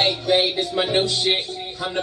Hey babe, this my new shit. I'm the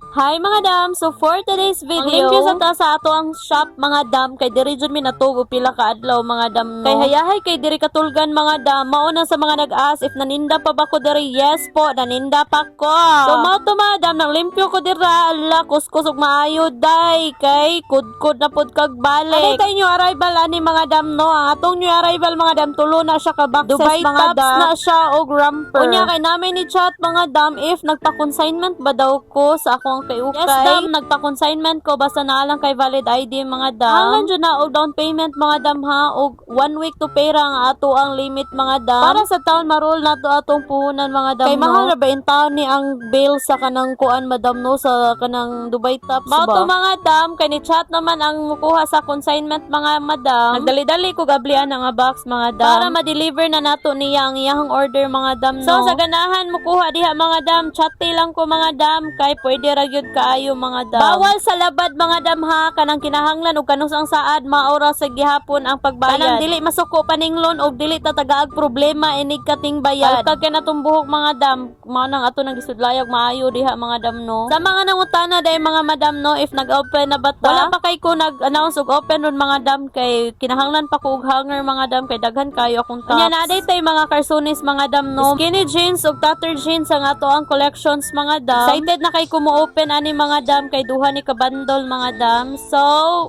Hi mga dam! So for today's video, ang link sa ta sa ato ang shop mga dam kay diri jud mi natugo pila ka adlaw mga dam no. Kay hayahay kay diri katulgan mga dam. Mauna sa mga nag-ask if naninda pa ba ko diri. Yes po, naninda pa ko. So mao to mga dam nang limpyo ko dira. Ala kuskus ug maayo day kay kudkod na pud kag balik. Ano tayo new arrival ani mga dam no. Ang atong new arrival mga dam tulo na siya ka boxes Dubai mga dam. Na siya og romper. Unya kay namin ni chat mga dam if nagpa-consignment ba daw ko sa akong kay ukay. Yes dam, nagpa-consignment ko basta na lang kay valid ID mga dam. Halan dyan na og down payment mga dam ha og 1 week to pay ra nga ato ang limit mga dam. Para sa taon marol na to atong puhunan mga dam kay no. Mahal ra ba in taon ni ang bill sa kanang kuan madam no sa kanang Dubai Tops ba. Mao to mga dam kay ni chat naman ang mukuha sa consignment mga madam. Nagdali-dali ko gablian nga box mga dam para ma-deliver na nato niya ang iyang order mga dam no. So sa ganahan mukuha diha mga dam, chati lang ko mga dam kay pwede ra gyud kaayo mga dam. Bawal sa labad mga dam ha, kanang kinahanglan og kanus ang saad maura sa gihapon ang pagbayad. Kanang dili masuko paninglon og dili ta tagaag problema inig kating bayad. Kag kay natumbuhok mga dam, mao nang ato nang gisudlayag maayo diha mga dam no. Sa mga nangutana day mga madam no if nag-open na ba ta? Wala pa kay ko nag-announce og open ron mga dam kay kinahanglan pa ko og hanger mga dam kay daghan kayo akong tops. Nya na day tay mga karsonis mga dam no. Skinny jeans ug tattered jeans ang ato ang collections mga dam. Excited na kay ko mo open ani mga dam kay duha ni ka bundle mga dam. So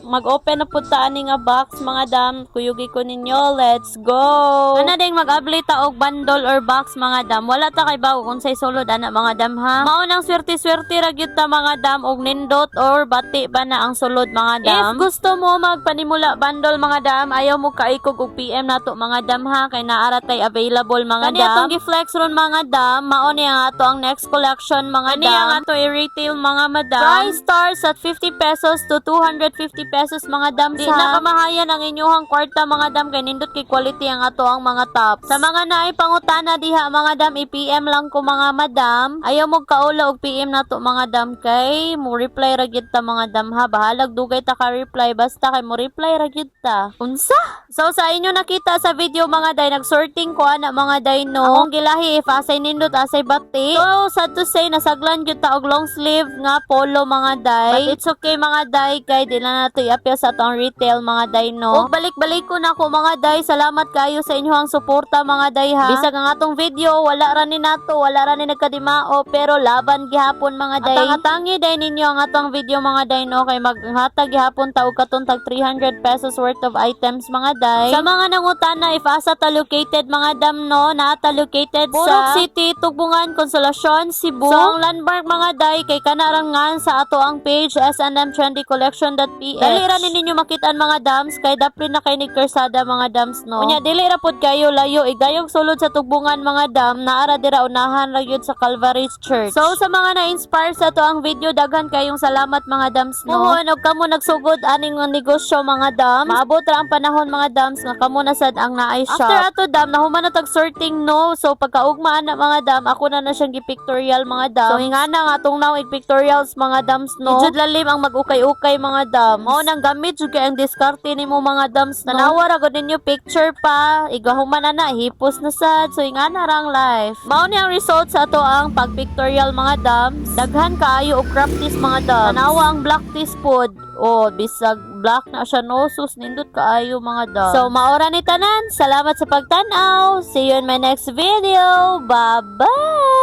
mag-open na pud ta ani nga box mga dam. Kuyugi ko ninyo, let's go. Ana ding mag-abli ta og bundle or box mga dam. Wala ta kay bago unsay sulod ana mga dam ha. Mao nang swerte-swerte ra gyud ta mga dam og nindot or bati ba na ang sulod mga dam. If gusto mo magpanimula bundle mga dam, ayaw mo kaikog og PM nato mga dam ha kay naara tay available mga dam. Kani atong gi-flex ron mga dam, mao ni ang ato ang next collection mga dam. Kani ang ato i-retail mga madam. Price starts at 50 pesos to 250 pesos mga dam. Di na kamahayan ang inyuhang kwarta mga dam kay nindot kay quality ang ato ang mga tops. Sa mga naay pangutana diha mga dam, i-PM lang ko mga madam. Ayaw mo kaula og PM nato mga dam kay mo reply ra gyud ta mga dam ha. Bahalag dugay ta ka reply basta kay mo reply ra gyud ta. Unsa? So sa inyo nakita sa video mga day, nag-sorting ko ana mga day no. Akong gilahi if asay nindot asay bati. So sad to say nasaglan gyud ta og long sleeve nga polo mga day. But it's okay mga day kay di na nato i-appeal sa atong retail mga day no. Ug balik-balik ko na ko mga day. Salamat kayo sa inyong suporta mga day ha. Bisag ang atong video wala ra ni nato, wala ra ni nagkadimao pero laban gihapon mga day. At tangi day ninyo ang atong video mga day no kay maghatag gihapon ta og katuntag 300 pesos worth of items mga day. Sa mga nangutana if asa ta located mga dam no, naata located sa Purok City, Tugbugan, Consolacion, Cebu. So ang landmark mga day kay kanarangan sa ato ang page snmtrendycollection.ph. Dali ra ninyo makitaan mga dams kay dapli na kay ni Kersada mga dams no. Unya dili ra pud kayo layo igayong sulod sa Tugbugan mga dam, naara dira unahan ra gyud sa Calvary Church. So sa mga na-inspire sa to ang video, daghan kayong salamat mga dams no. Muhon og kamo nagsugod aning negosyo mga dams. Maabot ra ang panahon mga dams nga kamo na sad ang naay shop. After ato dam nahuman na tag sorting no. So pagkaugmaan na mga dam, ako na siyang gipictorial mga dam. So hingana nga atong now pictorials mga dams no. Jud lalim ang mag-ukay-ukay mga dams. Mao nang gamit jud kay ang diskarte nimo mga dams no. Tanawa ra gud ninyo picture pa, igahuman na hipos na sad. So hingana ra ang life. Mao ni ang result sa ato ang pag-pictorial mga dams. Daghan kaayo og craft tees mga dams. Tanawa ang black tees pod. Oh, bisag black na siya no, sus nindot kaayo mga dam. So maora ni tanan, salamat sa pagtan-aw. See you in my next video. Bye bye.